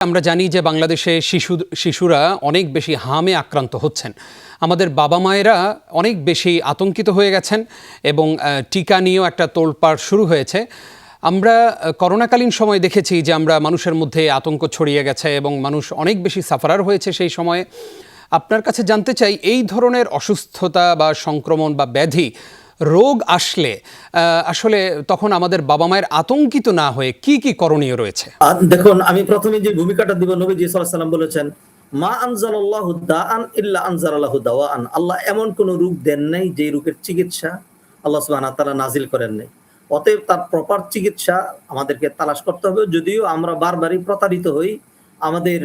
আমরা জানি যে বাংলাদেশে শিশুরা অনেক বেশি হামে আক্রান্ত হচ্ছেন। আমাদের বাবা মায়েরা অনেক বেশি আতঙ্কিত হয়ে গেছেন এবং টিকা নিয়েও একটা তোলপাড় শুরু হয়েছে। আমরা করোনাকালীন সময় দেখেছি যে আমরা মানুষের মধ্যে আতঙ্ক ছড়িয়ে গেছে এবং মানুষ অনেক বেশি সাফারার হয়েছে সেই সময়ে। আপনার কাছে জানতে চাই, এই ধরনের অসুস্থতা বা সংক্রমণ বা ব্যাধি রোগ আসলে আসলে তখন আমাদের বাবা মায়ের আতঙ্কিত না হয়ে কি কি করণীয় রয়েছে? দেখুন, আমি প্রথমে যে ভূমিকাটা দিব, নবীজি সাল্লাল্লাহু আলাইহি ওয়াসাল্লাম বলেছেন, মা আনজালাল্লাহু দাআন ইল্লা আনজালাহু দাওয়াআন। আল্লাহ এমন কোন রোগ দেন নাই যে রোগের চিকিৎসা আল্লাহ সুবহানাহু ওয়া তাআলা নাজিল করেন নাই। অতএব তার প্রপার চিকিৎসা আমাদেরকে তালাশ করতে হবে। যদিও আমরা বারবারই প্রতারিত হই আমাদের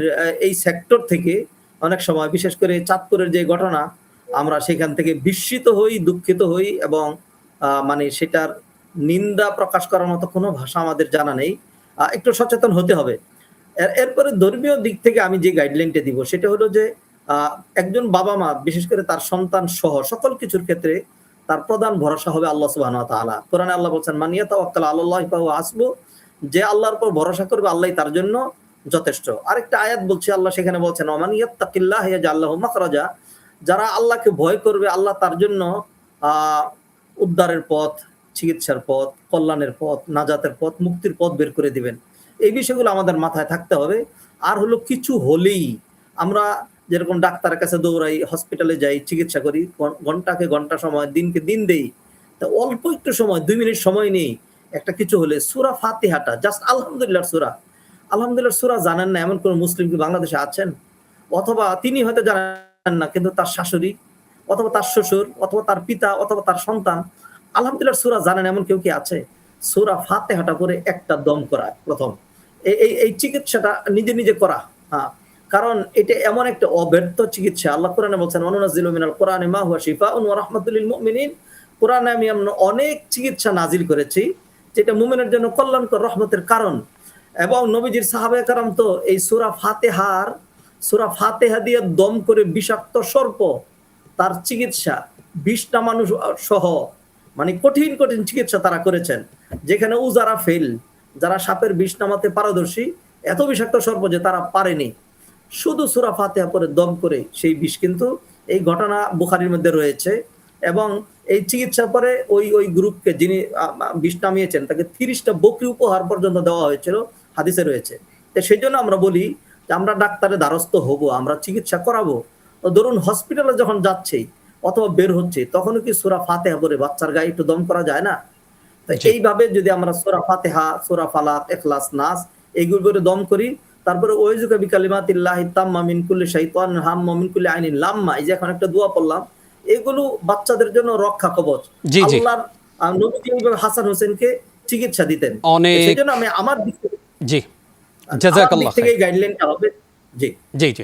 এই সেক্টর থেকে, অনেক সময় বিশেষ করে চাঁদপুরের যে ঘটনা, আমরা সেখান থেকে বিস্মিত হই, দুঃখিত হই এবং মানে সেটার নিন্দা প্রকাশ করার মতো কোনো ভাষা আমাদের জানা নেই। একটু সচেতন হতে হবে। এরপরে ধর্মীয় দিক থেকে আমি যে গাইডলাইনটা দিব সেটা হলো যে একজন বাবা-মা বিশেষ করে তার সন্তান সহ সকল কিছুর ক্ষেত্রে তার প্রধান ভরসা হবে আল্লাহ সুবহানাহু ওয়া তাআলা। কোরআনে আল্লাহ বলছেন, মান ইয়াতাওয়াক্কাল আলাল্লাহি ফাহুয়া হাসবুহ। যে আল্লাহর উপর ভরসা করবে আল্লাহই তার জন্য যথেষ্ট। আরেকটা আয়াত বলছে, আল্লাহ সেখানে বলছেন, ওয়া মান ইয়াত্তাকিল্লাহা ইয়াজআল লাহু মাখরাজা। যারা আল্লাহকে ভয় করবে আল্লাহ তার জন্য উদ্ধারের পথ, চিকিৎসার পথ, কল্যাণের পথ, নাজাতের পথ, মুক্তির পথ বের করে দিবেন। এই বিষয়গুলো আমাদের মাথায় থাকতে হবে। আর হলো কিছু হলেই আমরা যেরকম ডাক্তারের কাছে দৌড়াই, হসপিটালে যাই, চিকিৎসা করি, ঘন্টাকে ঘন্টা সময়, দিনকে দিন দেই। তা অল্প একটু সময়, 2 মিনিট সময় নেই, একটা কিছু হলে সূরা ফাতিহাটা জাস্ট আলহামদুলিল্লাহর সূরা, আলহামদুলিল্লাহর সূরা জানেন না এমন কোন মুসলিম কি বাংলাদেশে আছেন? অথবা তিনি হয়তো জানেন না কিন্তু তার শাশুড়ি অথবা তার শ্বশুর অথবা তার পিতা অথবা তার সন্তান আলহামদুলিল্লাহর সূরা জানেন এমন কেউ কি আছে? সূরা ফাতিহাটা পড়ে একটা দম করা প্রথম। এই চিকিৎসাটা নিজে নিজে করা। কারণ এটা এমন একটা অব্যর্থ চিকিৎসা। আল্লাহ কোরআনে বলছেন, ওয়ানুনাজ্জিলু মিনাল কোরআনি মা হুয়া শিফাউন ওয়া রাহমাতুল লিল মুমিনিন। কোরআনে আমি অনেক চিকিৎসা নাজিল করেছি যেটা মুমিনের জন্য কল্যাণকর, রহমতের কারণ। এবং নবীজির সাহাবায়ে কেরাম তো এই সূরা ফাতিহা দিয়ে দম করে বিষাক্ত সর্প তার চিকিৎসা 20টা মানুষ সহ মানে কঠিন কঠিন চিকিৎসা তারা করেছেন, যেখানে উজারা ফেল, যারা সাপের বিষ নামাতে পারদর্শী, এত বিষাক্ত সর্প যে তারা পারেনি, শুধু সূরা ফাতিহা পড়ে দম করে সেই বিষ, কিন্তু এই ঘটনা বুখারীর মধ্যে রয়েছে। এবং এই চিকিৎসা পরে ওই গ্রুপকে যিনি বিষ নামিয়েছেন তাকে 30টা বকরি উপহার পর্যন্ত দেওয়া হয়েছিল, হাদিসে রয়েছে। তো সেই জন্য আমরা বলি যে আমরা ডাক্তারের দ্বারস্থ হব, আমরা চিকিৎসা করাবো। ধরুন হসপিটালে যখন যাচ্ছে অথবা বের হচ্ছে, তখনও কি সূরা ফাতিহা পড়ে বাচ্চার গায়ে একটু দম করা যায় না? তাই এইভাবে যদি আমরা সূরা ফাতিহা, সূরা ফালাক, ইখলাস, নাস এইগুলো করে দম করি, তারপরে ওয়াইজুকা বিকালিমাতিল্লাহি তাম্মা মিন কুল্লি শাইতানিন হাম্মা মিন কুল্লি আইনিন লাম্মা, এই যে এখন একটা দোয়া পড়লাম, এগুলো বাচ্চাদের জন্য রক্ষা কবচ। আল্লাহর নবী এইভাবে হাসান হোসেনকে চিকিৎসা দিতেন। সেজন্য আমি আমার দিক থেকে জি, জাযাকাল্লাহ খাইর। গাইডলাইনটা হবে। জি জি জি।